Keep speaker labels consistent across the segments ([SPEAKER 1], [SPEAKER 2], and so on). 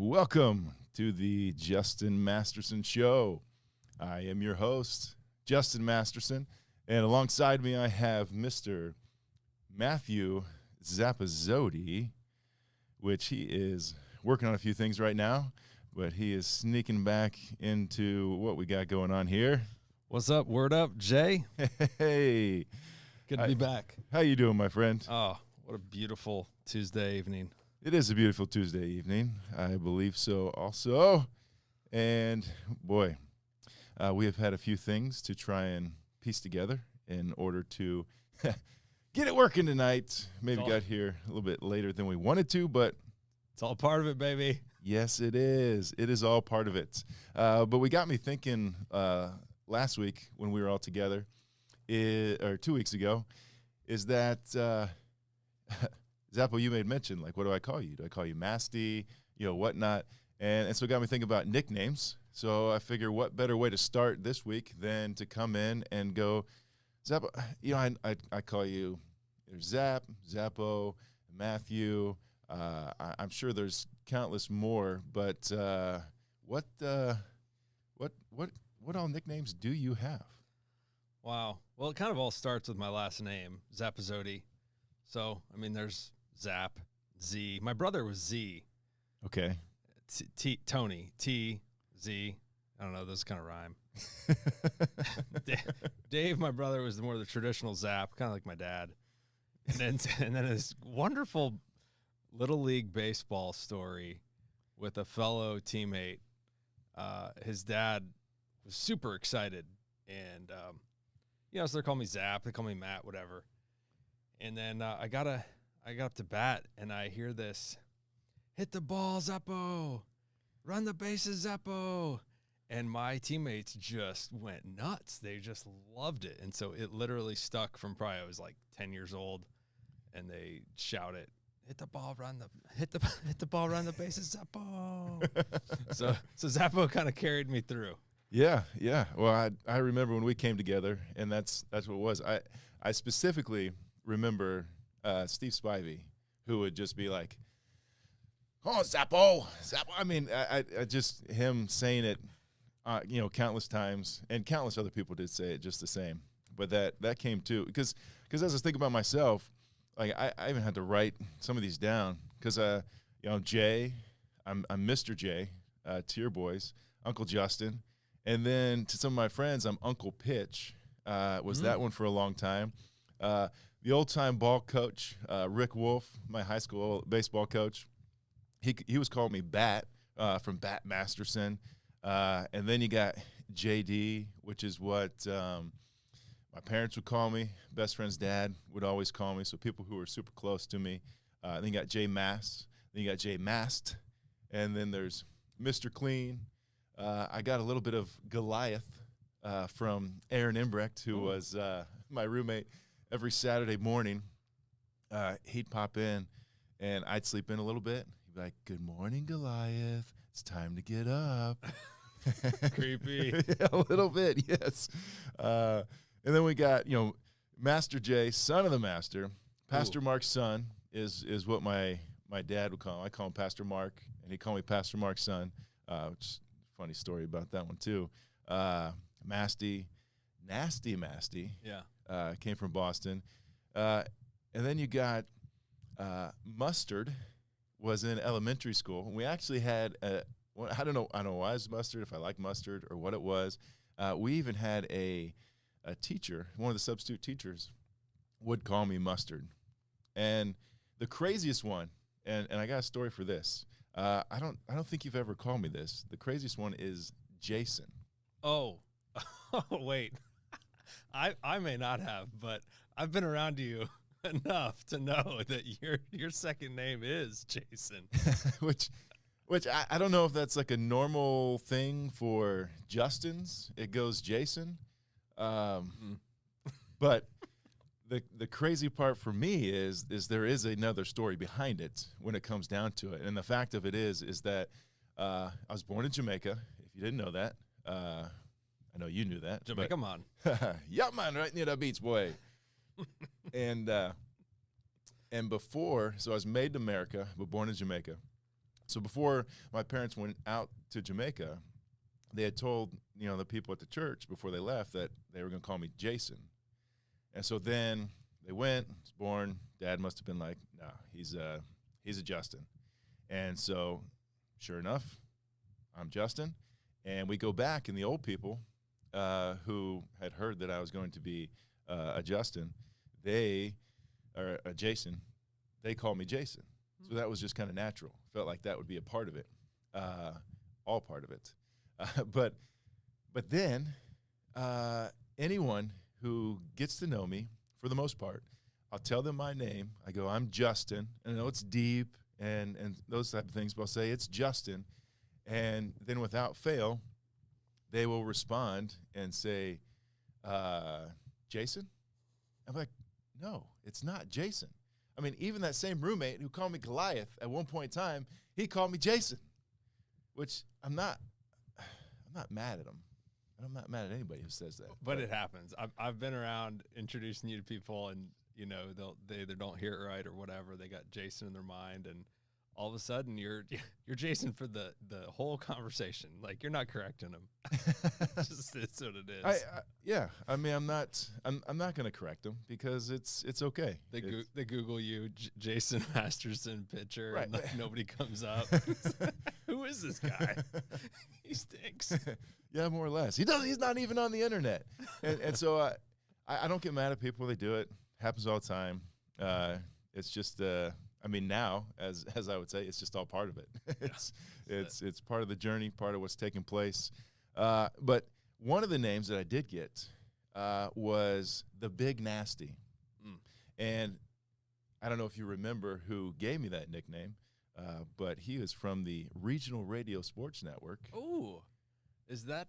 [SPEAKER 1] Welcome to the Justin Masterson Show. I am your host, Justin Masterson, and alongside me I have Mr. Matthew Zappazzotti, which he is working on a few things right now, but he is sneaking back into what we got going on here.
[SPEAKER 2] What's up? Word up, Jay.
[SPEAKER 1] Hey.
[SPEAKER 2] Good to be back.
[SPEAKER 1] How you doing, my friend?
[SPEAKER 2] Oh, what a beautiful Tuesday evening.
[SPEAKER 1] It is a beautiful Tuesday evening. I believe so also. And boy, we have had a few things to try and piece together in order to get it working tonight. Maybe got here a little bit later than we wanted to, but
[SPEAKER 2] it's all part of it, baby.
[SPEAKER 1] Yes, it is. It is all part of it. But we got me thinking last week when we were all together, or 2 weeks ago, is that Zappo, you made mention, like, what do I call you? Do I call you Masty, whatnot? And so it got me thinking about nicknames. So I figure what better way to start this week than to come in and go, Zappo, I call you Zap, Zappo, Matthew. I'm sure there's countless more, but what all nicknames do you have?
[SPEAKER 2] Wow. Well, it kind of all starts with my last name, Zappazzotti. So, I mean, there's Zap, Z. My brother was Z.
[SPEAKER 1] Okay.
[SPEAKER 2] Tony, T, Z. I don't know. Those kind of rhyme. Dave, my brother, was more of the traditional Zap, kind of like my dad. And then this wonderful Little League baseball story with a fellow teammate. His dad was super excited. And, so they're calling me Zap. They call me Matt, whatever. And then I got up to bat, and I hear this, hit the ball, Zappo, run the bases, Zappo. And my teammates just went nuts. They just loved it. And so it literally stuck from probably I was like 10 years old, and they shout it, hit the ball, run the bases, Zappo. so Zappo kind of carried me through.
[SPEAKER 1] Yeah. Well, I remember when we came together, and that's what it was. I specifically remember Steve Spivey, who would just be like, "Oh, Zappo." I mean, I just him saying it, countless times, and countless other people did say it just the same. But that came too, because as I was thinking about myself, like I even had to write some of these down because Jay, I'm Mr. J to your boys, Uncle Justin, and then to some of my friends, I'm Uncle Pitch. Was that one for a long time. The old-time ball coach, Rick Wolf, my high school baseball coach, he was calling me Bat from Bat Masterson. And then you got JD, which is what my parents would call me. Best friend's dad would always call me, so people who were super close to me. Then you got J Mast. Then you got J Mast. And then there's Mr. Clean. I got a little bit of Goliath from Aaron Embrecht, who was my roommate. Every Saturday morning, he'd pop in, and I'd sleep in a little bit. He'd be like, "Good morning, Goliath. It's time to get up."
[SPEAKER 2] Creepy.
[SPEAKER 1] Yeah, a little bit, yes. And then we got, Master J, son of the master. Pastor Mark's son is what my dad would call him. I call him Pastor Mark, and he called me Pastor Mark's son, which is a funny story about that one, too. Masty, Nasty Masty.
[SPEAKER 2] Yeah.
[SPEAKER 1] Came from Boston. And then you got Mustard was in elementary school. We actually had I don't know why it's Mustard, if I like mustard or what it was. We even had a teacher, one of the substitute teachers, would call me Mustard. And the craziest one, and I got a story for this. I don't think you've ever called me this. The craziest one is Jason.
[SPEAKER 2] Oh, wait. I may not have, but I've been around you enough to know that your second name is Jason.
[SPEAKER 1] which I don't know if that's like a normal thing for Justins. It goes Jason. But the crazy part for me is there is another story behind it when it comes down to it. And the fact of it is that I was born in Jamaica, if you didn't know that. I know you knew that.
[SPEAKER 2] Jamaica man.
[SPEAKER 1] Yeah, man, right near the beach, boy. And before, so I was made in America, but born in Jamaica. So before my parents went out to Jamaica, they had told, the people at the church before they left that they were going to call me Jason. And so then they went, was born. Dad must have been like, no, he's a Justin. And so sure enough, I'm Justin. And we go back, and the old people who had heard that I was going to be a Justin, or a Jason, they call me Jason. So that was just kind of natural. Felt like that would be a part of it, all part of it. But then anyone who gets to know me, for the most part, I'll tell them my name. I go, I'm Justin. And I know it's deep and those type of things, but I'll say it's Justin. And then without fail, they will respond and say, Jason? I'm like, no, it's not Jason. I mean, even that same roommate who called me Goliath at one point in time, he called me Jason, which I'm not mad at him. I'm not mad at anybody who says that.
[SPEAKER 2] But it happens. I've been around introducing you to people, and they either don't hear it right or whatever. They got Jason in their mind, and all of a sudden you're Jason for the whole conversation. Like, you're not correcting them. It's what it is.
[SPEAKER 1] I mean, I'm not going to correct them because it's okay.
[SPEAKER 2] They Google you, Jason Masterson pitcher,
[SPEAKER 1] right.
[SPEAKER 2] And like, nobody comes up. Who is this guy? He stinks.
[SPEAKER 1] Yeah, more or less. He's not even on the internet. And so I don't get mad at people. They do it. Happens all the time. It's just I mean, now, as I would say, it's just all part of it. It's part of the journey, part of what's taking place. But one of the names that I did get was the Big Nasty. And I don't know if you remember who gave me that nickname, but he was from the Regional Radio Sports Network.
[SPEAKER 2] Oh, is that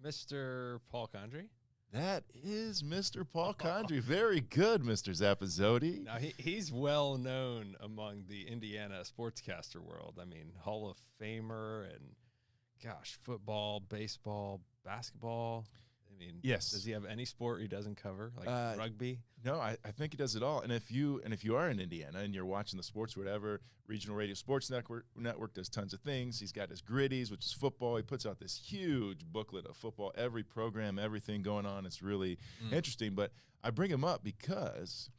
[SPEAKER 2] Mr. Paul Condry?
[SPEAKER 1] That is Mr. Paul Condry. Very good, Mr. Zappazotti.
[SPEAKER 2] Now, he's well known among the Indiana sportscaster world. I mean, Hall of Famer and, gosh, football, baseball, basketball. I mean,
[SPEAKER 1] yes.
[SPEAKER 2] Does he have any sport he doesn't cover, like rugby?
[SPEAKER 1] No, I think he does it all. And if you are in Indiana and you're watching the sports or whatever, Regional Radio Sports Network does tons of things. He's got his Gritties, which is football. He puts out this huge booklet of football, every program, everything going on. It's really interesting. But I bring him up because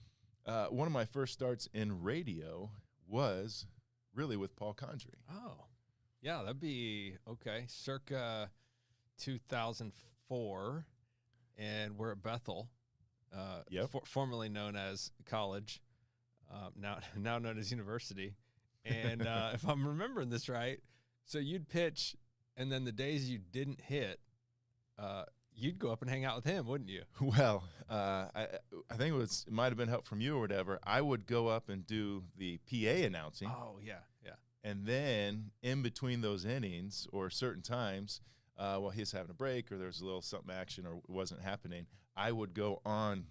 [SPEAKER 1] one of my first starts in radio was really with Paul Condry.
[SPEAKER 2] Oh, yeah, that'd be okay. Circa 2004, and we're at Bethel.
[SPEAKER 1] Yep.
[SPEAKER 2] Formerly known as college, now known as university. And if I'm remembering this right, so you'd pitch, and then the days you didn't hit, you'd go up and hang out with him, wouldn't you?
[SPEAKER 1] Well, I think it might have been help from you or whatever. I would go up and do the PA announcing.
[SPEAKER 2] Oh, yeah.
[SPEAKER 1] And then in between those innings or certain times, while he's having a break or there was a little something action or it wasn't happening, I would go on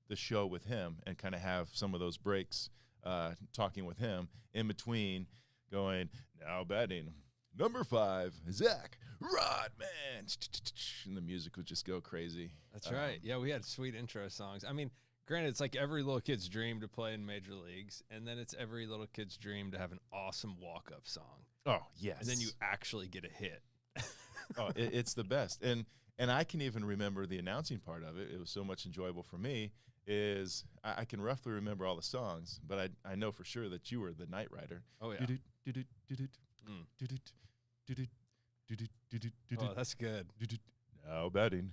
[SPEAKER 1] the show with him and kind of have some of those breaks talking with him in between going, now batting, number 5, Zach Rodman. And the music would just go crazy.
[SPEAKER 2] That's right. Yeah, we had sweet intro songs. I mean, granted, it's like every little kid's dream to play in major leagues, and then it's every little kid's dream to have an awesome walk-up song.
[SPEAKER 1] Oh, yes.
[SPEAKER 2] And then you actually get a hit.
[SPEAKER 1] Oh, it's the best. And I can even remember the announcing part of it. It was so much enjoyable for me is I can roughly remember all the songs, but I know for sure that you were the night rider.
[SPEAKER 2] Oh, yeah. Oh, that's good.
[SPEAKER 1] Now batting.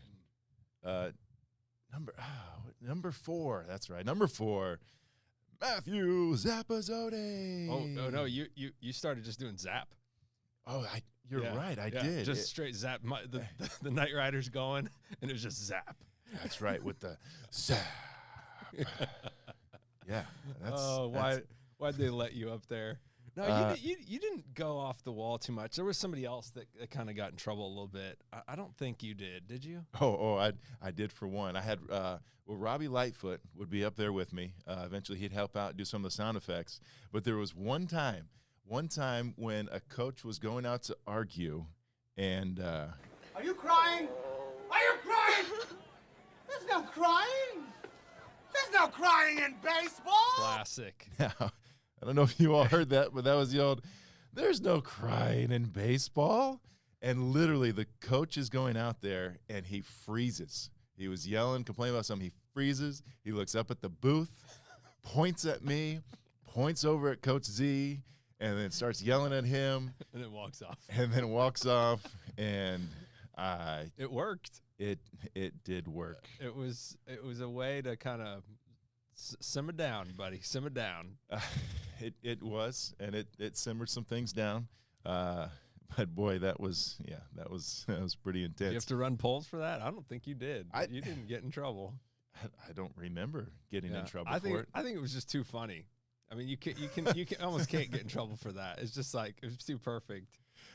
[SPEAKER 1] Number 4. That's right. Number 4. Matthew Zappazotti.
[SPEAKER 2] Oh, no, you started just doing Zap.
[SPEAKER 1] Oh, you're right. I did.
[SPEAKER 2] Just straight Zap. The Night Rider's going, and it was just Zap.
[SPEAKER 1] That's right, with the Zap. Yeah.
[SPEAKER 2] Why'd they let you up there? No, you didn't go off the wall too much. There was somebody else that kind of got in trouble a little bit. I don't think you did you?
[SPEAKER 1] I did for one. I had Robbie Lightfoot would be up there with me. Eventually he'd help out, do some of the sound effects. But there was one time when a coach was going out to argue, and
[SPEAKER 3] Are you crying? Are you crying? There's no crying. There's no crying in baseball.
[SPEAKER 2] Classic.
[SPEAKER 1] Now, I don't know if you all heard that, but that was the there's no crying in baseball. And literally the coach is going out there and he freezes. He was yelling, complaining about something. He freezes. He looks up at the booth, points at me, points over at Coach Z, and then starts yelling at him.
[SPEAKER 2] And then walks off.
[SPEAKER 1] And
[SPEAKER 2] it worked.
[SPEAKER 1] It did work.
[SPEAKER 2] It was a way to kind of simmer down, buddy. Simmer down.
[SPEAKER 1] It was, and it simmered some things down. But boy, that was pretty intense.
[SPEAKER 2] You have to run polls for that? I don't think you did. You didn't get in trouble.
[SPEAKER 1] I don't remember getting in trouble
[SPEAKER 2] for
[SPEAKER 1] it.
[SPEAKER 2] I think it was just too funny. I mean, you can almost can't get in trouble for that. It's just like it was too perfect.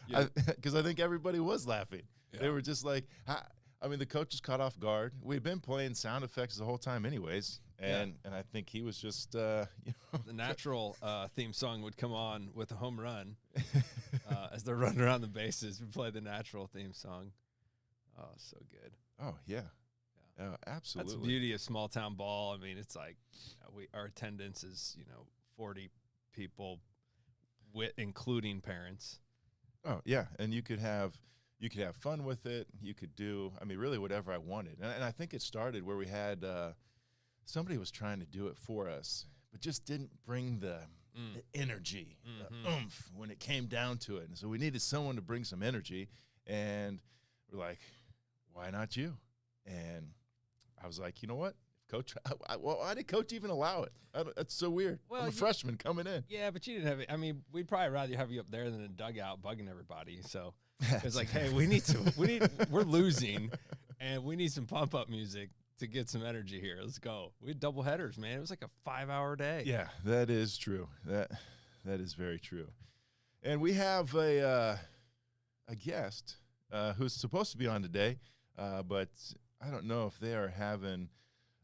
[SPEAKER 1] Because I think everybody was laughing. Yeah. They were just like, I mean, the coach was caught off guard. We'd been playing sound effects the whole time, anyways, and I think he was just
[SPEAKER 2] the natural theme song would come on with a home run as they're running around the bases. We play the natural theme song. Oh, so good.
[SPEAKER 1] Oh yeah. Oh, absolutely.
[SPEAKER 2] That's the beauty of small town ball. I mean, it's like our attendance is 40 people, including parents.
[SPEAKER 1] Oh yeah, and you could have fun with it. You could do, I mean, really whatever I wanted. And I think it started where we had somebody was trying to do it for us, but just didn't bring the energy, the oomph when it came down to it. And so we needed someone to bring some energy, and we're like, why not you? And I was like, you know what? Coach, why did Coach even allow it? That's so weird. Well, I'm a freshman coming in.
[SPEAKER 2] Yeah, but you didn't have it. I mean, we'd probably rather have you up there than a dugout bugging everybody. So it's like, hey, we're losing, and we need some pump up music to get some energy here. Let's go. We had double headers, man. It was like a 5-hour day.
[SPEAKER 1] Yeah, that is true. That is very true. And we have a guest who's supposed to be on today, but I don't know if they are having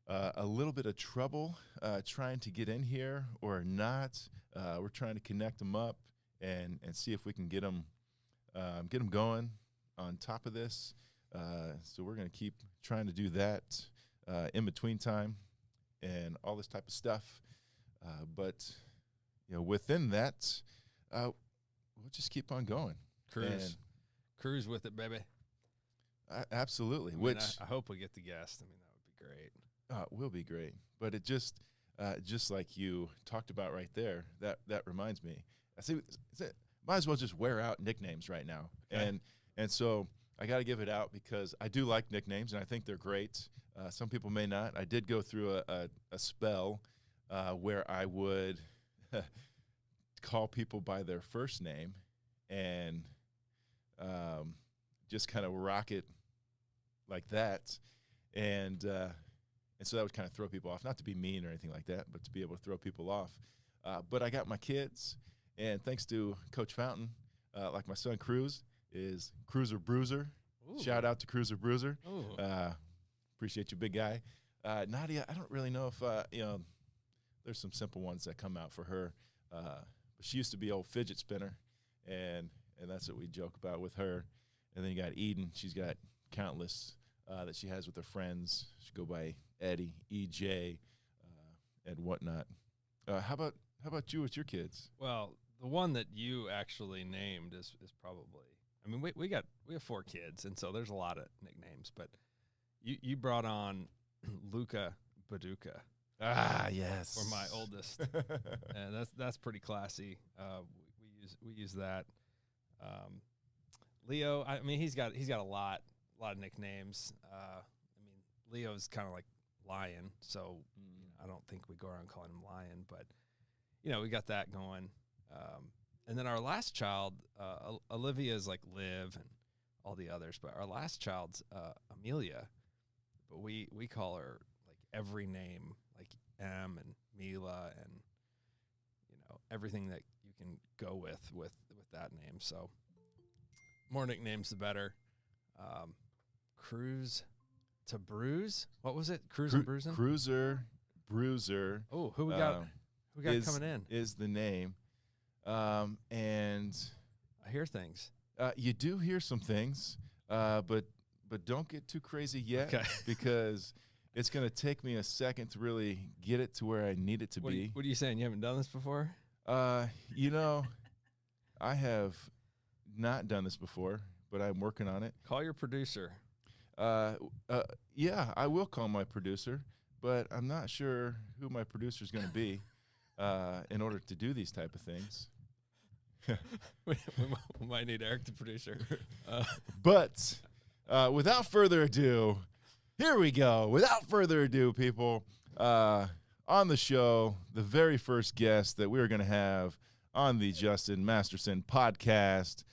[SPEAKER 1] a little bit of trouble trying to get in here or not. We're trying to connect them up and see if we can get them going on top of this. So we're going to keep trying to do that in between time and all this type of stuff. But within that, we'll just keep on going.
[SPEAKER 2] Cruise with it, baby.
[SPEAKER 1] Absolutely.
[SPEAKER 2] I hope we get the guest. I mean, that would be great.
[SPEAKER 1] It will be great. But it just like you talked about right there, that reminds me. I see. Might as well just wear out nicknames right now. Okay. And so I got to give it out because I do like nicknames, and I think they're great. Some people may not. I did go through a spell where I would call people by their first name and just kind of rock it like that. And so that would kind of throw people off, not to be mean or anything like that, but to be able to throw people off. But I got my kids, and thanks to Coach Fountain, like my son Cruz is Cruiser Bruiser. Ooh. Shout out to Cruiser Bruiser. Appreciate you, big guy. Nadia, I don't really know if, there's some simple ones that come out for her. But she used to be old fidget spinner, and that's what we joke about with her. And then you got Eden. She's got countless that she has with her friends. She go by Eddie, EJ, and whatnot. How about you with your kids?
[SPEAKER 2] Well, the one that you actually named is probably. I mean, we have 4 kids, and so there's a lot of nicknames. But you brought on Luca Baduka.
[SPEAKER 1] Ah, yes.
[SPEAKER 2] For my oldest, and that's pretty classy. We use that. Leo, I mean, he's got a lot of nicknames. I mean, Leo's kind of like Lion, so I don't think we go around calling him Lion, but we got that going. And then our last child, Olivia is like Liv and all the others, but our last child's Amelia, but we call her like every name, like M and Mila and everything that you can go with that name. So more nicknames the better. Cruise to Bruise. What was it? Cruise and Bruising?
[SPEAKER 1] Cruiser Bruiser.
[SPEAKER 2] Oh, who we got coming in?
[SPEAKER 1] Is the name. And
[SPEAKER 2] I hear things.
[SPEAKER 1] You do hear some things, but don't get too crazy yet, okay. Because it's going to take me a second to really get it to where I need it to be.
[SPEAKER 2] What are you saying? You haven't done this before?
[SPEAKER 1] I have not done this before, but I'm working on it.
[SPEAKER 2] Call your producer.
[SPEAKER 1] Uh, yeah, I will call my producer, but I'm not sure who my producer is going to be in order to do these type of things.
[SPEAKER 2] we might need Eric, the producer.
[SPEAKER 1] But without further ado, here we go. Without further ado, people, on the show, the very first guest that we're going to have on the Justin Masterson podcast,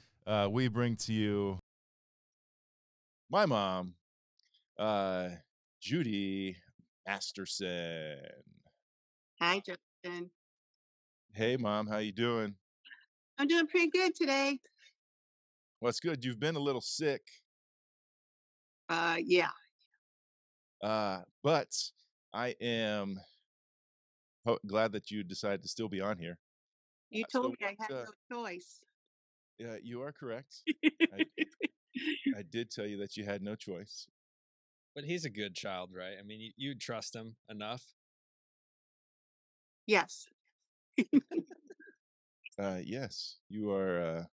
[SPEAKER 1] we bring to you my mom, Judy Masterson.
[SPEAKER 4] Hi, Justin.
[SPEAKER 1] Hey, Mom, how you doing?
[SPEAKER 4] I'm doing pretty good today.
[SPEAKER 1] Well, it's good. You've been a little sick,
[SPEAKER 4] Yeah.
[SPEAKER 1] but I am glad that you decided to still be on here.
[SPEAKER 4] You
[SPEAKER 1] So
[SPEAKER 4] told me I
[SPEAKER 1] what,
[SPEAKER 4] had no choice.
[SPEAKER 1] Yeah, you are correct. I did tell you that you had no choice.
[SPEAKER 2] But he's a good child, right? I mean, you trust him enough.
[SPEAKER 4] Yes.
[SPEAKER 1] Yes, you are.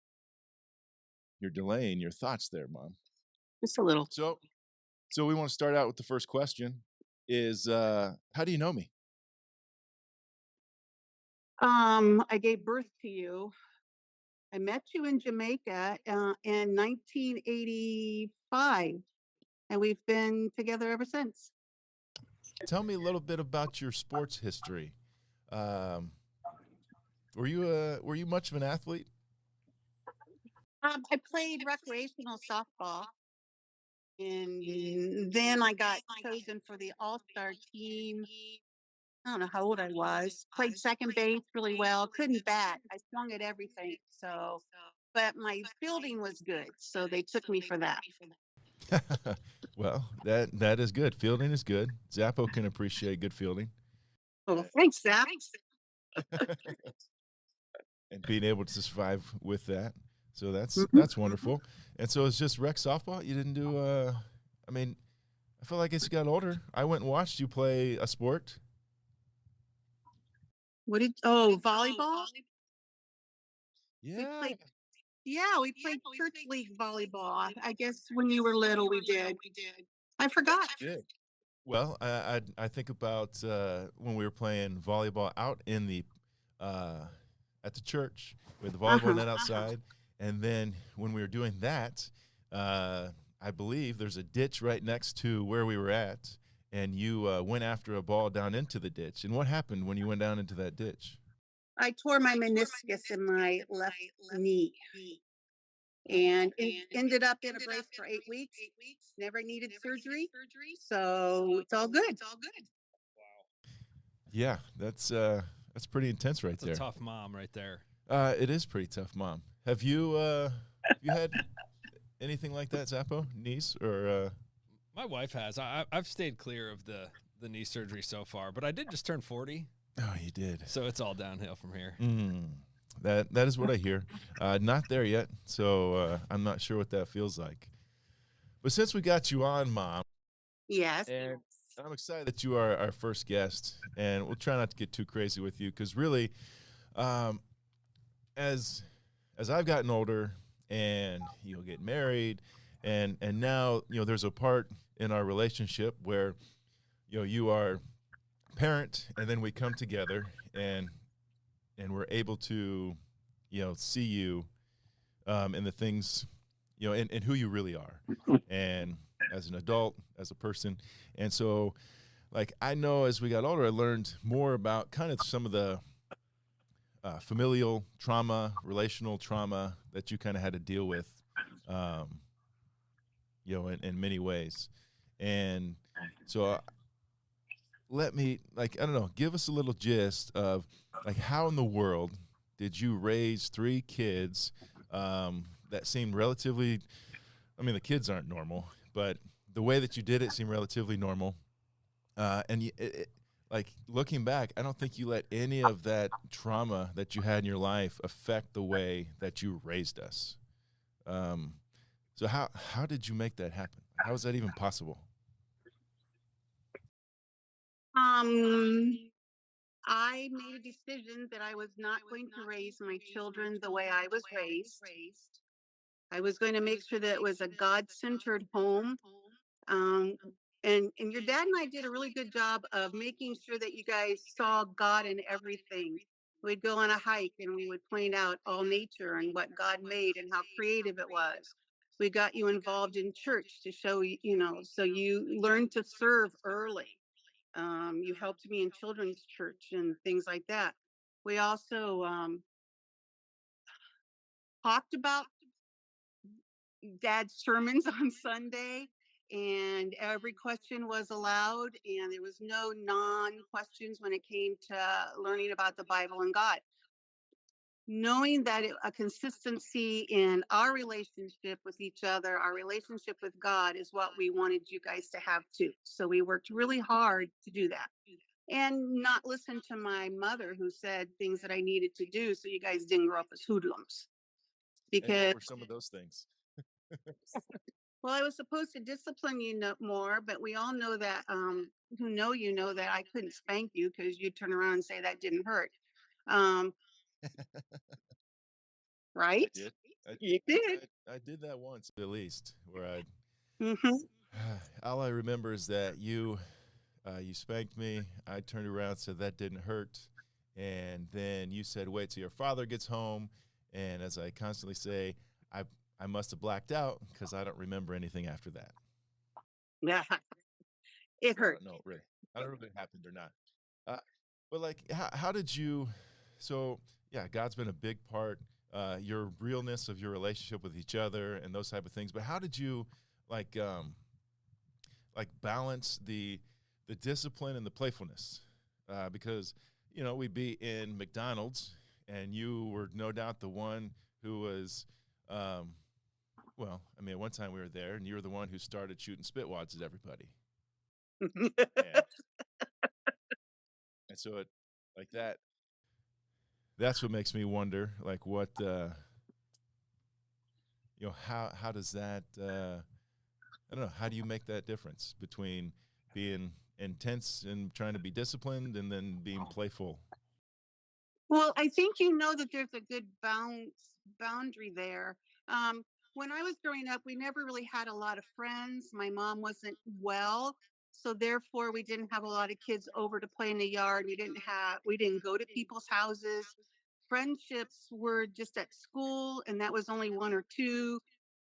[SPEAKER 1] You're delaying your thoughts there, Mom.
[SPEAKER 4] Just a little.
[SPEAKER 1] So we want to start out with the first question: Is how do you know me?
[SPEAKER 4] I gave birth to you. I met you in Jamaica in 1985, and we've been together ever since.
[SPEAKER 1] Tell me a little bit about your sports history. Were you much of an athlete?
[SPEAKER 4] I played recreational softball, and then I got chosen for the All-Star team. I don't know how old I was. Played second base really well. Couldn't bat. I swung at everything. So, but my fielding was good. So they took me for that.
[SPEAKER 1] Well, that is good. Fielding is good. Zappo can appreciate good fielding.
[SPEAKER 4] Oh, thanks, Zach.
[SPEAKER 1] And being able to survive with that. So that's wonderful. And so it's just rec softball. You didn't do I mean, I feel like as you got older, I went and watched you play a sport.
[SPEAKER 4] Volleyball?
[SPEAKER 1] Yeah.
[SPEAKER 4] We played church league volleyball. I guess when you were little, we did. I forgot.
[SPEAKER 1] Well, I think about when we were playing volleyball out in the at the church with the volleyball net outside, and then when we were doing that, I believe there's a ditch right next to where we were at, and you went after a ball down into the ditch. And what happened when you went down into that ditch?
[SPEAKER 4] I tore my meniscus in my left knee. And ended up in a brace for 8 weeks. Never needed surgery. So it's all good.
[SPEAKER 1] Yeah, that's pretty intense right there.
[SPEAKER 2] It's a tough mom right there.
[SPEAKER 1] It is pretty tough, Mom. Have you had anything like that, Zappo? Knees or?
[SPEAKER 2] My wife has. I've stayed clear of the knee surgery so far, but I did just turn 40.
[SPEAKER 1] Oh, you did.
[SPEAKER 2] So it's all downhill from here.
[SPEAKER 1] That is what I hear. Not there yet, so I'm not sure what that feels like. But since we got you on, Mom,
[SPEAKER 4] yes,
[SPEAKER 1] and I'm excited that you are our first guest, and we'll try not to get too crazy with you because really, as I've gotten older and get married, and now there's a part in our relationship where you are parent, and then we come together and we're able to see you in the things and who you really are, and as an adult, as a person. And so like I know as we got older, I learned more about kind of some of the familial trauma, relational trauma that you kind of had to deal with in many ways. And so let me, I don't know, give us a little gist of how in the world did you raise 3 kids that seemed relatively, the kids aren't normal, but the way that you did it seemed relatively normal. And looking back, I don't think you let any of that trauma that you had in your life affect the way that you raised us. So how did you make that happen? How is that even possible?
[SPEAKER 4] I made a decision that I was not going to raise my children the way I was raised. I was going to make sure that it was a God-centered home. Um, and your dad and I did a really good job of making sure that you guys saw God in everything. We'd go on a hike and we would point out all nature and what God made and how creative it was. We got you involved in church to show you, so you learned to serve early. You helped me in children's church and things like that. We also talked about dad's sermons on Sunday, and every question was allowed, and there was no non questions when it came to learning about the Bible and God. Knowing that a consistency in our relationship with each other, our relationship with God, is what we wanted you guys to have too. So we worked really hard to do that and not listen to my mother who said things that I needed to do so you guys didn't grow up as hoodlums.
[SPEAKER 1] And
[SPEAKER 4] Because
[SPEAKER 1] what were some of those things?
[SPEAKER 4] well, I was supposed to discipline you more, but we all know that who know you know that I couldn't spank you because you'd turn around and say that didn't hurt. Um,
[SPEAKER 1] I
[SPEAKER 4] right?
[SPEAKER 1] did.
[SPEAKER 4] You did.
[SPEAKER 1] I did that once at least, where I
[SPEAKER 4] Hmm.
[SPEAKER 1] all I remember is that you spanked me. I turned around and said that didn't hurt, and then you said wait till your father gets home. And as I constantly say, I I must have blacked out because I don't remember anything after that.
[SPEAKER 4] Yeah, it
[SPEAKER 1] So I
[SPEAKER 4] hurt.
[SPEAKER 1] don't know really. I don't know if it happened or not. Uh, but like, how did you? So yeah, God's been a big part. Your realness of your relationship with each other and those type of things. But how did you like balance the discipline and the playfulness? Because we'd be in McDonald's and you were no doubt the one who was. Well, I mean, at one time we were there, and you were the one who started shooting spit wads at everybody, and so it like that. That's what makes me wonder, like what how does that I don't know, how do you make that difference between being intense and trying to be disciplined and then being playful?
[SPEAKER 4] Well, I think you know that there's a good boundary there. When I was growing up, we never really had a lot of friends. My mom wasn't well, so therefore we didn't have a lot of kids over to play in the yard. We didn't go to people's houses. Friendships were just at school, and that was only one or two.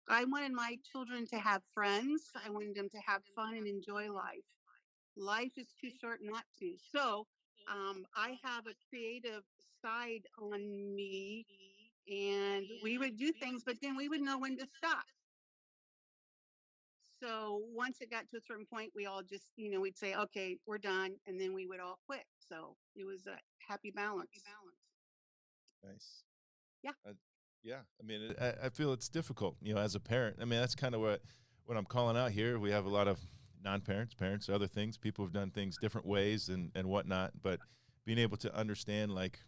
[SPEAKER 4] I wanted my children to have friends. I wanted them to have fun and enjoy life. Life is too short not to. So I have a creative side on me, and we would do things, but then we would know when to stop. So once it got to a certain point, we all just, we'd say, okay, we're done. And then we would all quit. So it was a happy balance.
[SPEAKER 1] Nice.
[SPEAKER 4] Yeah.
[SPEAKER 1] Yeah, I mean, I feel it's difficult, as a parent. I mean, that's kind of what I'm calling out here. We have a lot of non-parents, parents, other things. People have done things different ways and whatnot, but being able to understand like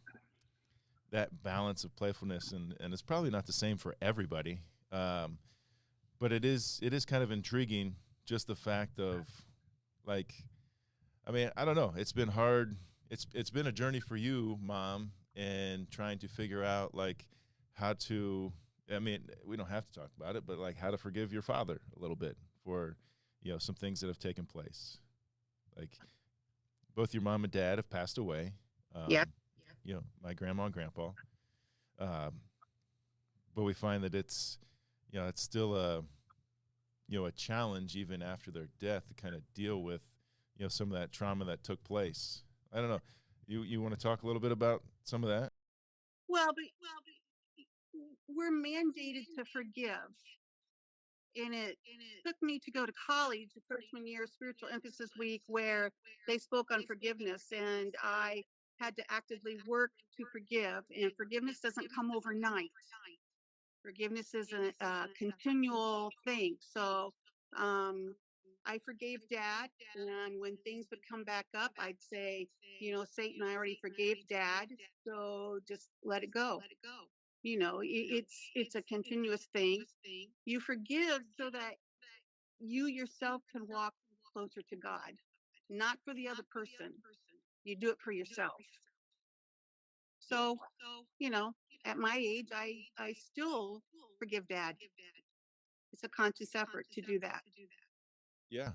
[SPEAKER 1] that balance of playfulness and it's probably not the same for everybody, but it is kind of intriguing, just the fact of like, I mean, I don't know. It's been hard. It's been a journey for you, Mom, and trying to figure out like how to. I mean, we don't have to talk about it, but like how to forgive your father a little bit for some things that have taken place. Like both your mom and dad have passed away.
[SPEAKER 4] Yeah.
[SPEAKER 1] My grandma and grandpa. Um, but we find that it's still a challenge even after their death to kind of deal with some of that trauma that took place. I don't know. You want to talk a little bit about some of that?
[SPEAKER 4] Well, but we're mandated to forgive. And it took me to go to college, the freshman year spiritual emphasis week, where they spoke on forgiveness, and I had to actively work to forgive. And forgiveness doesn't come overnight. Forgiveness is a continual thing. So I forgave dad. And when things would come back up, I'd say, Satan, I already forgave dad. So just let it go. It's a continuous thing. You forgive so that you yourself can walk closer to God, not for the other person. You do it for yourself. So, you know, at my age, I still forgive Dad. It's a conscious effort to do that.
[SPEAKER 1] Yeah.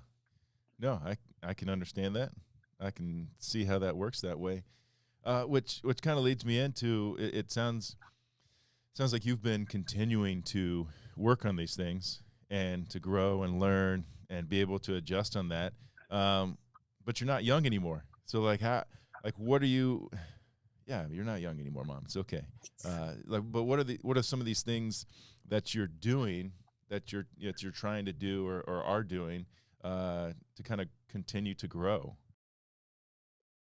[SPEAKER 1] No, I can understand that. I can see how that works that way. Which kind of leads me into it sounds like you've been continuing to work on these things and to grow and learn and be able to adjust on that. But you're not young anymore. So what are you? Yeah, you're not young anymore, Mom. It's okay. But what are some of these things that you're doing that you're trying to do or are doing to kind of continue to grow?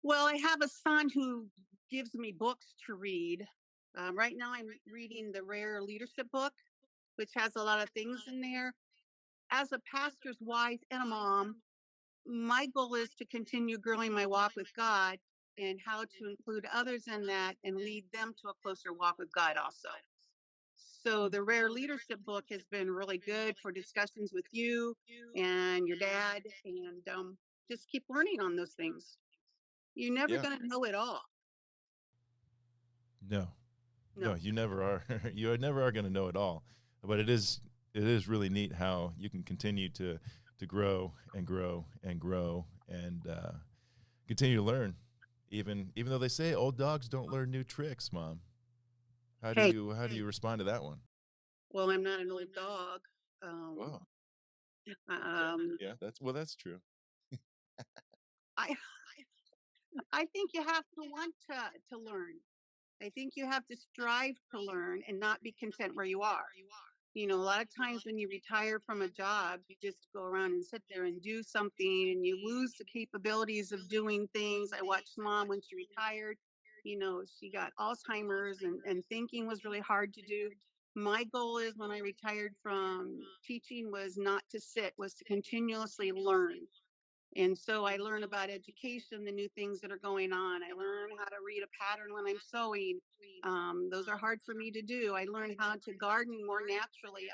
[SPEAKER 4] Well, I have a son who gives me books to read. Right now, I'm reading the Rare Leadership book, which has a lot of things in there. As a pastor's wife and a mom, my goal is to continue growing my walk with God and how to include others in that and lead them to a closer walk with God also. So the Rare Leadership book has been really good for discussions with you and your dad, and just keep learning on those things. You're never
[SPEAKER 1] Yeah.
[SPEAKER 4] going to know it all.
[SPEAKER 1] No,
[SPEAKER 4] No.
[SPEAKER 1] you never are. You never are going to know it all. But it is really neat how you can continue to grow and grow and grow and continue to learn, even though they say old dogs don't learn new tricks, Mom. How do
[SPEAKER 4] Hey,
[SPEAKER 1] you respond to that one?
[SPEAKER 4] well, I'm not an old dog. Um,
[SPEAKER 1] Oh, okay.
[SPEAKER 4] um,
[SPEAKER 1] Yeah, that's true.
[SPEAKER 4] I I think you have to want to learn. I think you have to strive to learn and not be content where you are. You know, a lot of times when you retire from a job, you just go around and sit there and do something and you lose the capabilities of doing things. I watched Mom when she retired. You know, she got Alzheimer's and thinking was really hard to do. My goal is when I retired from teaching was not to sit, was to continuously learn. And so I learn about education, the new things that are going on. I learn how to read a pattern when I'm sewing. Those are hard for me to do. I learn how to garden more naturally.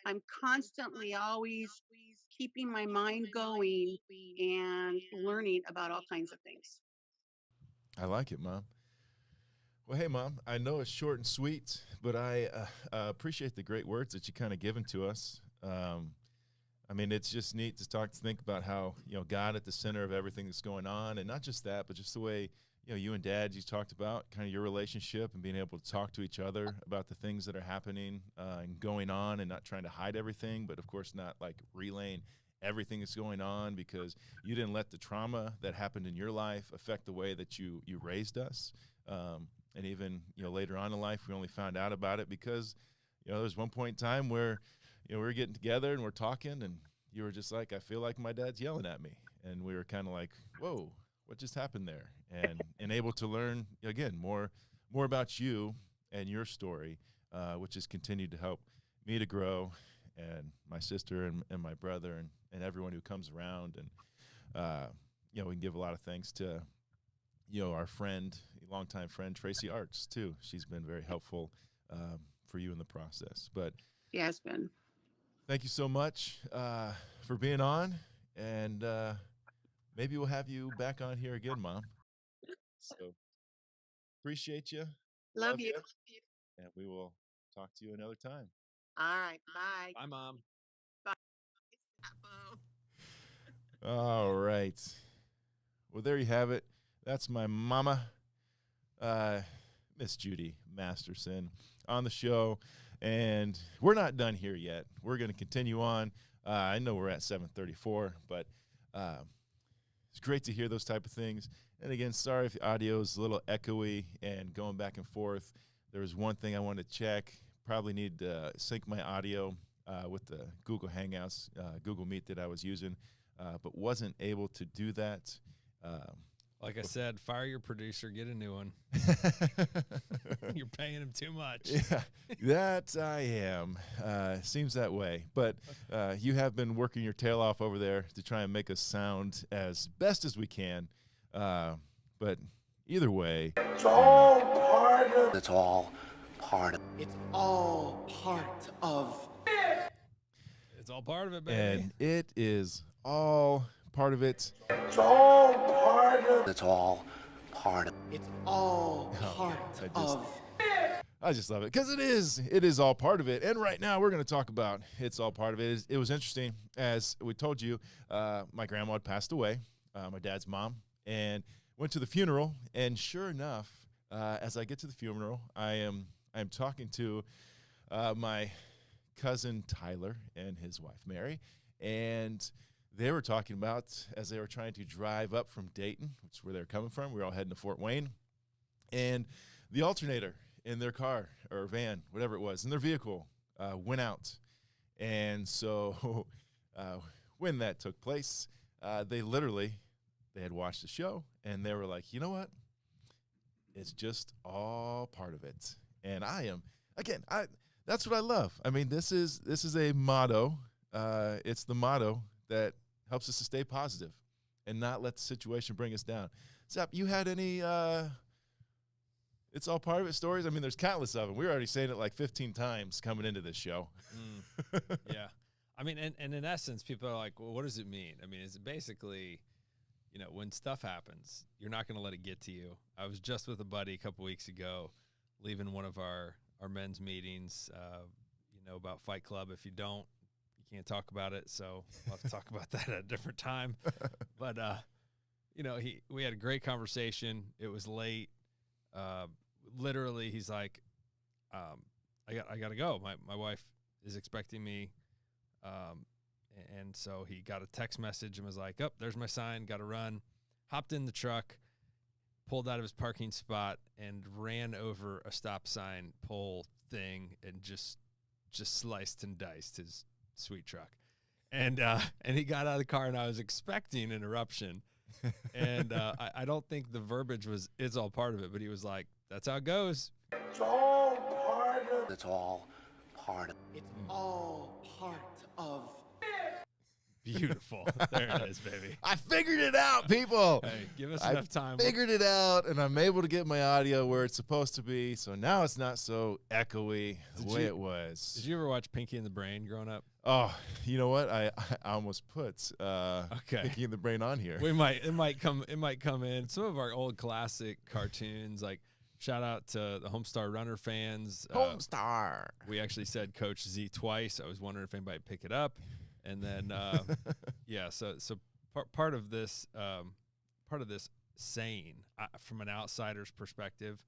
[SPEAKER 4] I'm constantly always keeping my mind going and learning about all kinds of things.
[SPEAKER 1] I like it, Mom. Well, hey, Mom, I know it's short and sweet, but I appreciate the great words that you kind of given to us. I mean, it's just neat to think about how, God at the center of everything that's going on, and not just that, but just the way, you and Dad, you talked about kind of your relationship and being able to talk to each other about the things that are happening and going on, and not trying to hide everything, but of course not like relaying everything that's going on, because you didn't let the trauma that happened in your life affect the way that you raised us. And even, later on in life, we only found out about it because, there was one point in time where, we were getting together and we're talking, and you were just like, I feel like my dad's yelling at me. And we were kind of like, whoa, what just happened there? And able to learn, again, more about you and your story, which has continued to help me to grow, and my sister and my brother and everyone who comes around. And, we can give a lot of thanks to, our friend, longtime friend, Tracy Arts, too. She's been very helpful for you in the process. But
[SPEAKER 4] Yeah, it's been.
[SPEAKER 1] thank you so much for being on, and maybe we'll have you back on here again, Mom. So appreciate you,
[SPEAKER 4] Love you.
[SPEAKER 1] and we will talk to you another time.
[SPEAKER 4] All right. Bye.
[SPEAKER 2] Bye, Mom.
[SPEAKER 1] All right. Well, there you have it. That's my mama, Miss Judy Masterson, on the show. And we're not done here yet. We're going to continue on. I know we're at 7:34, but it's great to hear those type of things. And again, sorry if the audio is a little echoey and going back and forth. There was one thing I wanted to check. Probably need to sync my audio with the Google Hangouts, Google Meet that I was using, but wasn't able to do that.
[SPEAKER 2] Like I said, fire your producer, get a new one. You're paying him too much.
[SPEAKER 1] Yeah, that I am. Seems that way. But you have been working your tail off over there to try and make us sound as best as we can. But either way,
[SPEAKER 3] It's all part of.
[SPEAKER 5] It's all part of.
[SPEAKER 3] It's all part of.
[SPEAKER 2] It's all part of it, baby.
[SPEAKER 1] and it is all part of it.
[SPEAKER 3] It's all part of.
[SPEAKER 5] It's all part of
[SPEAKER 3] It's all
[SPEAKER 1] Oh,
[SPEAKER 3] part of.
[SPEAKER 1] I just love it because it is all part of it. And right now we're going to talk about it's all part of it. It was interesting, as we told you, my grandma had passed away, my dad's mom, and went to the funeral. And sure enough, as I get to the funeral, I am talking to my cousin Tyler and his wife Mary, and they were talking about, as they were trying to drive up from Dayton, which is where they're coming from. We were all heading to Fort Wayne, and the alternator in their car or van, whatever it was, in their vehicle, went out. And so when that took place, they had watched the show, and they were like, you know what? It's just all part of it. And that's what I love. I mean, this is a motto. It's the motto that helps us to stay positive and not let the situation bring us down. Zap, you had any it's all part of it stories? I mean, there's countless of them. We were already saying it like 15 times coming into this show.
[SPEAKER 2] Yeah. I mean, and in essence, people are like, well, what does it mean? I mean, is it basically, when stuff happens, you're not going to let it get to you. I was just with a buddy a couple weeks ago, leaving one of our men's meetings, about Fight Club. If you don't, you can't talk about it. So we'll have to talk about that at a different time. But, we had a great conversation. It was late. Literally, he's like, I got to go. My wife is expecting me. And so he got a text message and was like, oh, there's my sign. Got to run. Hopped in the truck, pulled out of his parking spot, and ran over a stop sign pole thing and just sliced and diced his sweet truck. And he got out of the car, and I was expecting an eruption. And I don't think the verbiage was, it's all part of it, but he was like, that's how it goes.
[SPEAKER 3] It's all part of.
[SPEAKER 5] it's all part of
[SPEAKER 3] It's all part of.
[SPEAKER 2] Beautiful. There it is, baby.
[SPEAKER 1] I figured it out, people.
[SPEAKER 2] Hey, give us enough time.
[SPEAKER 1] Figured it out, and I'm able to get my audio where it's supposed to be. So now it's not so echoey the way it was.
[SPEAKER 2] Did you ever watch Pinky and the Brain growing up?
[SPEAKER 1] Oh, you know what? I almost put
[SPEAKER 2] Okay.
[SPEAKER 1] Pinky and the Brain on here.
[SPEAKER 2] It might come in. Some of our old classic cartoons, like shout out to the Homestar Runner fans.
[SPEAKER 1] Homestar.
[SPEAKER 2] We actually said Coach Z twice. I was wondering if anybody would pick it up. And then, so part of this saying from an outsider's perspective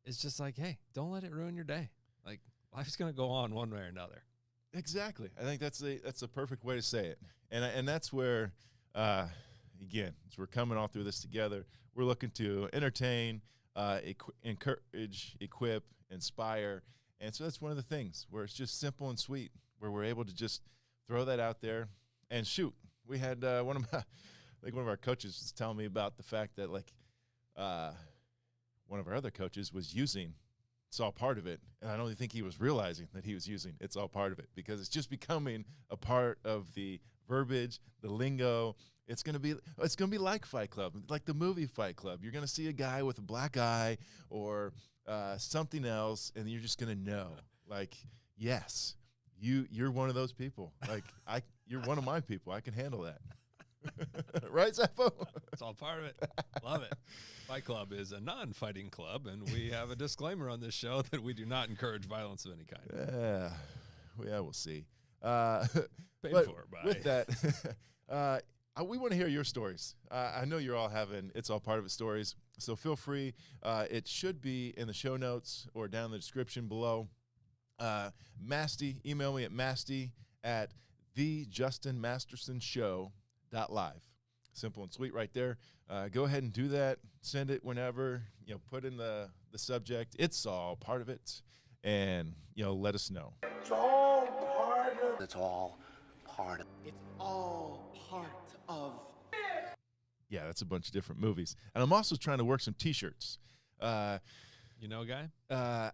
[SPEAKER 2] is just like, hey, don't let it ruin your day. Like, life's going to go on one way or another.
[SPEAKER 1] Exactly. I think that's a perfect way to say it. And that's where, again, as we're coming all through this together, we're looking to entertain, encourage, equip, inspire. And so that's one of the things where it's just simple and sweet, where we're able to just throw that out there and shoot. We had one of our coaches was telling me about the fact that one of our other coaches was using it's all part of it, and I don't think he was realizing that he was using it's all part of it, because it's just becoming a part of the verbiage, the lingo. It's gonna be like Fight Club, like the movie Fight Club. You're gonna see a guy with a black eye or something else, and you're just gonna know, like, yes. You're one of those people. Like you're one of my people. I can handle that. Right, Zappo?
[SPEAKER 2] It's all part of it. Love it. Fight Club is a non-fighting club, and we have a disclaimer on this show that we do not encourage violence of any kind.
[SPEAKER 1] Yeah, we'll see.
[SPEAKER 2] Paid for by.
[SPEAKER 1] With that, we want to hear your stories. I know you're all having it's all part of it stories, so feel free. It should be in the show notes or down in the description below. Masty, email me at thejustinmastersonshow.live. Simple and sweet right there. Go ahead and do that. Send it whenever, put in the subject. It's all part of it. And, let us know.
[SPEAKER 3] It's all part of.
[SPEAKER 5] it's all part of
[SPEAKER 3] It's all part of.
[SPEAKER 1] Yeah, that's a bunch of different movies. And I'm also trying to work some T-shirts.
[SPEAKER 2] You know a guy?
[SPEAKER 1] I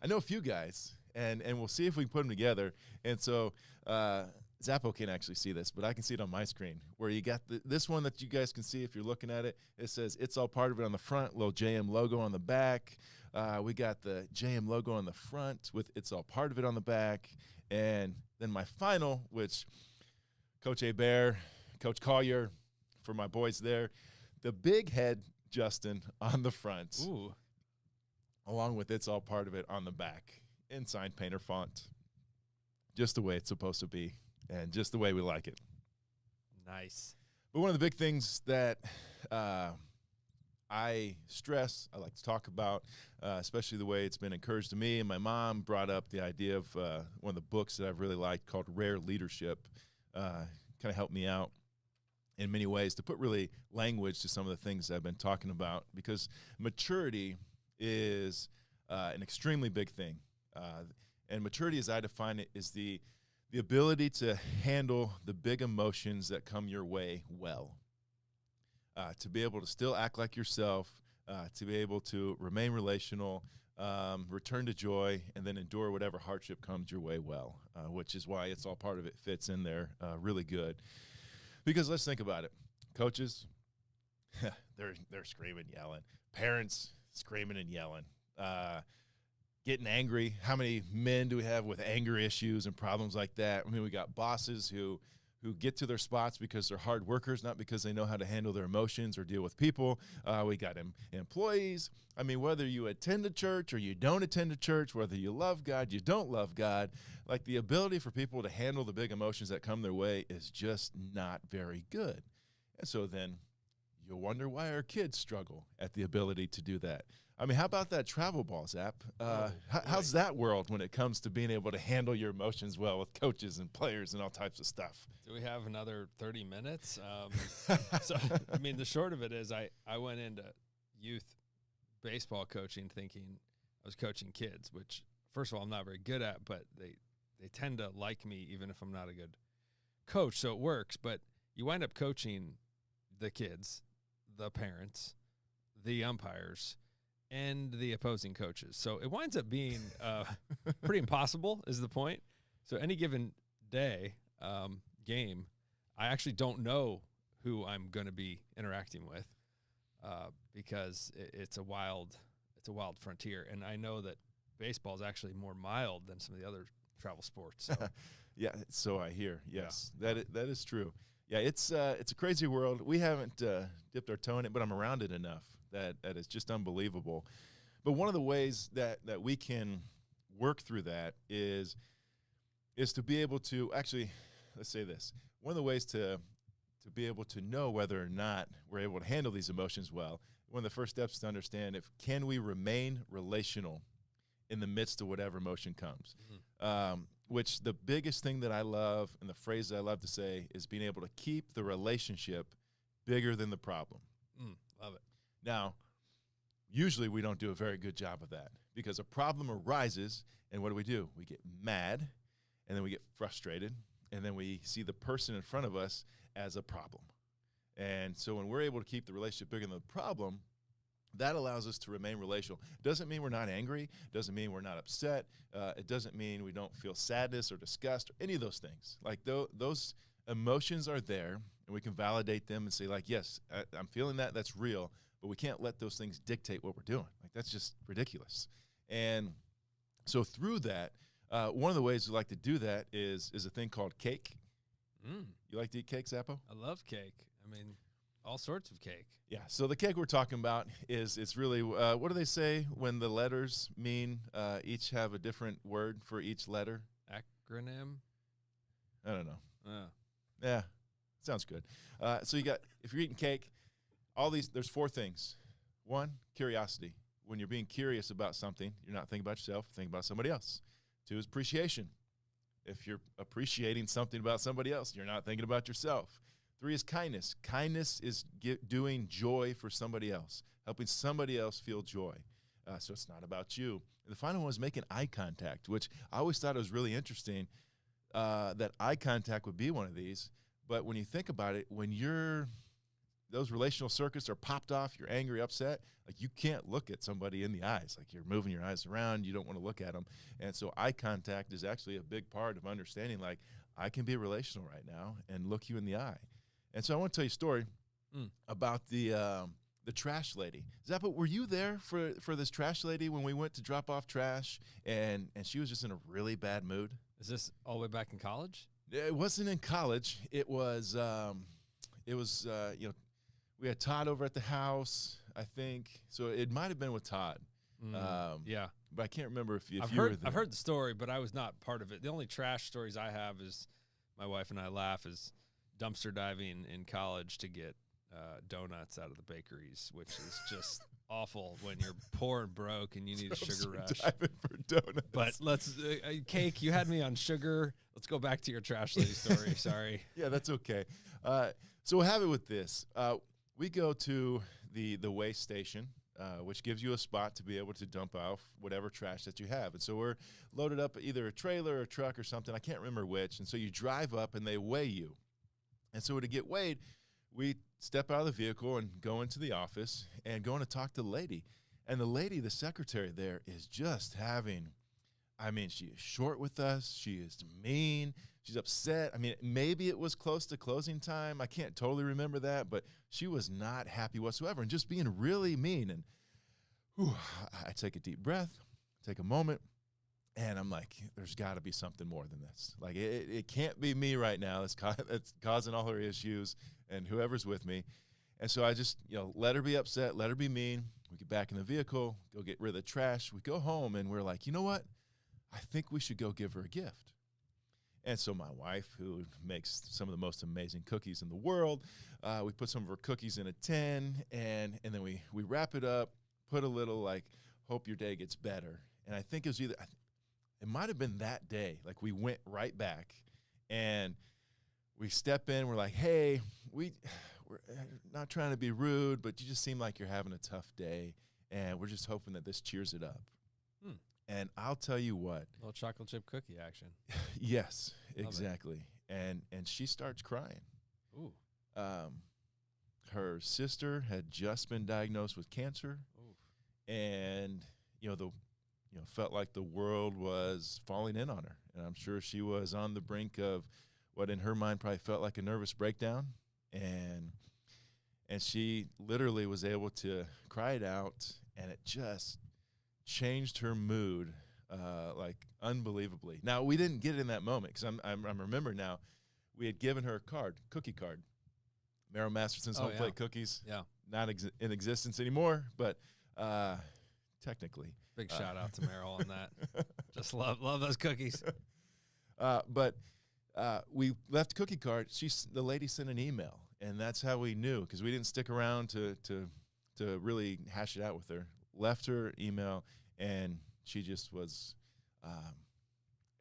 [SPEAKER 1] know a few guys. And we'll see if we can put them together. And so Zappo can't actually see this, but I can see it on my screen, where you got this one that you guys can see if you're looking at it. It says it's all part of it on the front, little JM logo on the back. We got the JM logo on the front with it's all part of it on the back. And then my final, which Coach Bear, Coach Collier, for my boys there, the big head Justin on the front,
[SPEAKER 2] Ooh.
[SPEAKER 1] along with It's All Part of It on the back in sign painter font. Just the way it's supposed to be and just the way we like it.
[SPEAKER 2] Nice.
[SPEAKER 1] But one of the big things that I stress, I like to talk about, especially the way it's been encouraged to me, and my mom brought up the idea of one of the books that I've really liked called Rare Leadership. Kind of helped me out in many ways to put really language to some of the things I've been talking about, because maturity is an extremely big thing. And maturity, as I define it, is the ability to handle the big emotions that come your way well. To be able to still act like yourself, to be able to remain relational, return to joy, and then endure whatever hardship comes your way well, which is why It's All Part of It fits in there really good. Because let's think about it. Coaches, they're screaming, yelling. Parents, screaming and yelling. Getting angry. How many men do we have with anger issues and problems like that? I mean, we got bosses who get to their spots because they're hard workers, not because they know how to handle their emotions or deal with people. We got employees. I mean, whether you attend a church or you don't attend a church, whether you love God, you don't love God, like the ability for people to handle the big emotions that come their way is just not very good. And so then you'll wonder why our kids struggle at the ability to do that. I mean, how about that travel balls app? How's that world when it comes to being able to handle your emotions well with coaches and players and all types of stuff?
[SPEAKER 2] Do we have another 30 minutes? So, I mean, the short of it is I went into youth baseball coaching thinking I was coaching kids, which, first of all, I'm not very good at, but they tend to like me even if I'm not a good coach, so it works. But you wind up coaching the kids, the parents, the umpires, and the opposing coaches. So it winds up being pretty impossible is the point. So any given day, game, I actually don't know who I'm going to be interacting with because it's a wild frontier. And I know that baseball is actually more mild than some of the other travel sports. So.
[SPEAKER 1] Yeah, so I hear. Yes, yeah. That is true. Yeah, it's a crazy world. We haven't dipped our toe in it, but I'm around it enough that it's just unbelievable. But one of the ways that we can work through that is to be able to actually, let's say this. One of the ways to be able to know whether or not we're able to handle these emotions well, one of the first steps is to understand can we remain relational in the midst of whatever emotion comes. Mm-hmm. Which the biggest thing that I love and the phrase that I love to say is being able to keep the relationship bigger than the problem.
[SPEAKER 2] Love it.
[SPEAKER 1] Now, usually we don't do a very good job of that because a problem arises, and what do? We get mad, and then we get frustrated, and then we see the person in front of us as a problem. And so when we're able to keep the relationship bigger than the problem, that allows us to remain relational. Doesn't mean we're not angry. Doesn't mean we're not upset. It doesn't mean we don't feel sadness or disgust or any of those things. Like those emotions are there, and we can validate them and say, like, yes, I'm feeling that. That's real. But we can't let those things dictate what we're doing. Like, that's just ridiculous. And so through that, one of the ways we like to do that is a thing called cake. You like to eat cake, Zappo?
[SPEAKER 2] I love cake. I mean, all sorts of cake.
[SPEAKER 1] Yeah, so the cake we're talking about it's really, what do they say when the letters mean each have a different word for each letter?
[SPEAKER 2] Acronym?
[SPEAKER 1] I don't know. Yeah, sounds good. So if you're eating cake, there's 4 things. 1, curiosity. When you're being curious about something, you're not thinking about yourself, think about somebody else. 2 is appreciation. If you're appreciating something about somebody else, you're not thinking about yourself. 3 is kindness. Kindness is doing joy for somebody else, helping somebody else feel joy. So it's not about you. And the final one is making eye contact, which I always thought it was really interesting that eye contact would be one of these. But when you think about it, when those relational circuits are popped off, you're angry, upset, like you can't look at somebody in the eyes. Like you're moving your eyes around, you don't want to look at them. And so eye contact is actually a big part of understanding, like, I can be relational right now and look you in the eye. And so I want to tell you a story about the trash lady. Zappa, were you there for this trash lady when we went to drop off trash and she was just in a really bad mood?
[SPEAKER 2] Is this all the way back in college?
[SPEAKER 1] It wasn't in college. It was we had Todd over at the house. I think. So it might have been with Todd.
[SPEAKER 2] Yeah.
[SPEAKER 1] But I can't remember if you
[SPEAKER 2] I've
[SPEAKER 1] were there.
[SPEAKER 2] I've heard the story, but I was not part of it. The only trash stories I have is my wife and I laugh is dumpster diving in college to get donuts out of the bakeries, which is just awful when you're poor and broke and you need a sugar rush.
[SPEAKER 1] Diving for donuts.
[SPEAKER 2] But let's cake. You had me on sugar. Let's go back to your trash lady story. Sorry.
[SPEAKER 1] Yeah, that's okay. So we'll have it with this. We go to the waste station, which gives you a spot to be able to dump off whatever trash that you have. And so we're loaded up either a trailer or a truck or something. I can't remember which. And so you drive up and they weigh you. And so to get weighed, we step out of the vehicle and go into the office and go in to talk to the lady. And the lady, the secretary there, is just having, I mean, she is short with us. She is mean. She's upset. I mean, maybe it was close to closing time. I can't totally remember that, but she was not happy whatsoever and just being really mean. And I take a deep breath, take a moment, and I'm like, there's got to be something more than this. Like, it can't be me right now. It's causing all her issues and whoever's with me. And so I just, let her be upset, let her be mean. We get back in the vehicle, go get rid of the trash. We go home, and we're like, you know what? I think we should go give her a gift. And so my wife, who makes some of the most amazing cookies in the world, we put some of her cookies in a tin, and then we wrap it up, put a little, like, hope your day gets better. And I think it was it might have been that day. Like, we went right back, and we step in. We're like, hey, we're not trying to be rude, but you just seem like you're having a tough day, and we're just hoping that this cheers it up. And I'll tell you what.
[SPEAKER 2] A little chocolate chip cookie action.
[SPEAKER 1] Yes,
[SPEAKER 2] Love
[SPEAKER 1] exactly. And she starts crying.
[SPEAKER 2] Ooh.
[SPEAKER 1] Her sister had just been diagnosed with cancer.
[SPEAKER 2] Ooh.
[SPEAKER 1] And, felt like the world was falling in on her. And I'm sure she was on the brink of what in her mind probably felt like a nervous breakdown. And she literally was able to cry it out, and it just changed her mood, like, unbelievably. Now, we didn't get it in that moment because I remember now we had given her a cookie card. Merrill Masterson's home plate cookies.
[SPEAKER 2] Yeah.
[SPEAKER 1] Not in existence anymore, but technically.
[SPEAKER 2] Big shout out to Merrill on that. Just love those cookies.
[SPEAKER 1] But we left a cookie card. The lady sent an email, and that's how we knew, because we didn't stick around to really hash it out with her. Left her email, and she just was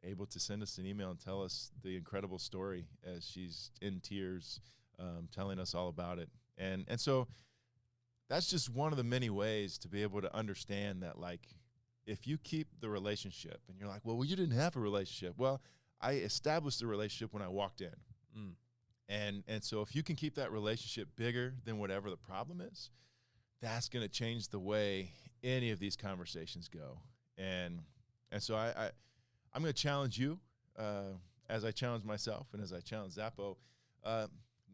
[SPEAKER 1] able to send us an email and tell us the incredible story as she's in tears, telling us all about it. And so that's just one of the many ways to be able to understand that, like, if you keep the relationship, and you're like, well, you didn't have a relationship. Well, I established the relationship when I walked in. And so if you can keep that relationship bigger than whatever the problem is, that's going to change the way any of these conversations go. And so I'm going to challenge you as I challenge myself and as I challenge Zappo.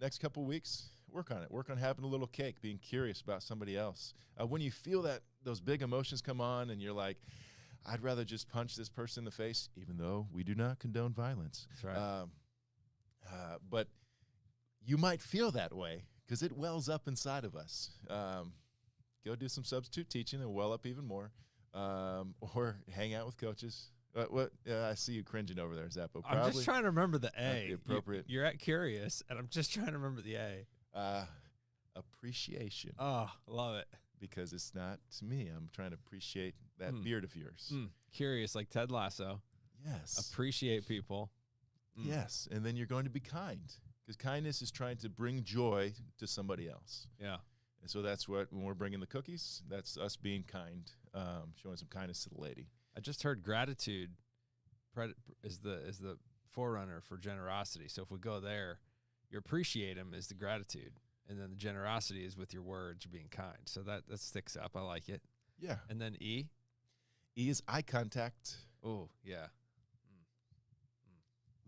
[SPEAKER 1] Next couple of weeks, work on it. Work on having a little cake, being curious about somebody else. When you feel that those big emotions come on and you're like, I'd rather just punch this person in the face, even though we do not condone violence.
[SPEAKER 2] That's right.
[SPEAKER 1] But you might feel that way because it wells up inside of us. Go do some substitute teaching and well up even more, or hang out with coaches. I see you cringing over there, Zappo.
[SPEAKER 2] I'm just trying to remember the A.
[SPEAKER 1] The appropriate.
[SPEAKER 2] You're at curious, and I'm just trying to remember the A.
[SPEAKER 1] Appreciation.
[SPEAKER 2] Oh, love it.
[SPEAKER 1] Because it's not me. I'm trying to appreciate that beard of yours.
[SPEAKER 2] Curious, like Ted Lasso.
[SPEAKER 1] Yes.
[SPEAKER 2] Appreciate people.
[SPEAKER 1] Yes, and then you're going to be kind, because kindness is trying to bring joy to somebody else.
[SPEAKER 2] Yeah.
[SPEAKER 1] And so that's what, when we're bringing the cookies, that's us being kind, showing some kindness to the lady.
[SPEAKER 2] I just heard gratitude is the forerunner for generosity. So if we go there, you appreciate them is the gratitude, and then the generosity is with your words, being kind. So that sticks up. I like it.
[SPEAKER 1] Yeah.
[SPEAKER 2] And then E?
[SPEAKER 1] E is eye contact.
[SPEAKER 2] Oh, yeah.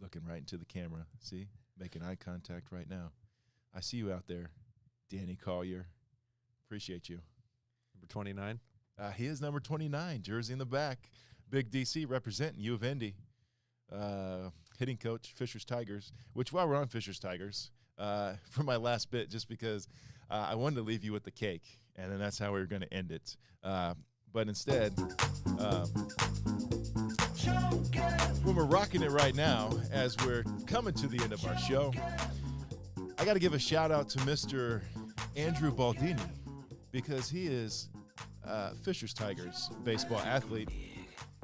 [SPEAKER 1] Looking right into the camera. See? Making eye contact right now. I see you out there, Danny Collier. Appreciate you.
[SPEAKER 2] Number 29?
[SPEAKER 1] He is number 29, jersey in the back. Big DC representing U of Indy. Hitting coach, Fishers Tigers. Which, while we're on Fishers Tigers, for my last bit, just because I wanted to leave you with the cake, and then that's how we were going to end it. But instead, when we're rocking it right now, as we're coming to the end of our show, I got to give a shout out to Mr. Andrew Baldini, because he is Fisher's Tigers baseball athlete.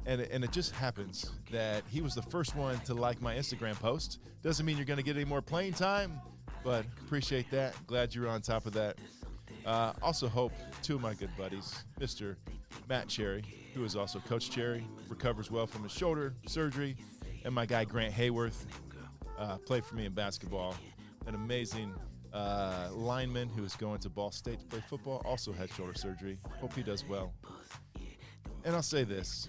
[SPEAKER 1] And it just happens that he was the first one to like my Instagram post. Doesn't mean you're going to get any more playing time, but appreciate that. Glad you're on top of that. Also hope two of my good buddies, Mr. Matt Cherry, who is also Coach Cherry, recovers well from his shoulder surgery, and my guy Grant Hayworth, played for me in basketball. An amazing lineman who is going to Ball State to play football, also had shoulder surgery. Hope he does well. And I'll say this.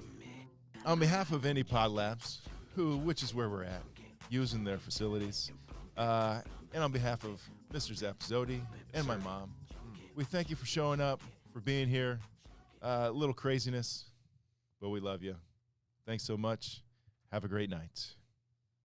[SPEAKER 1] On behalf of any Pod Labs, which is where we're at, using their facilities, and on behalf of Mr. Zappizzotti and my mom, we thank you for showing up, for being here. A little craziness, but we love you. Thanks so much. Have a great night.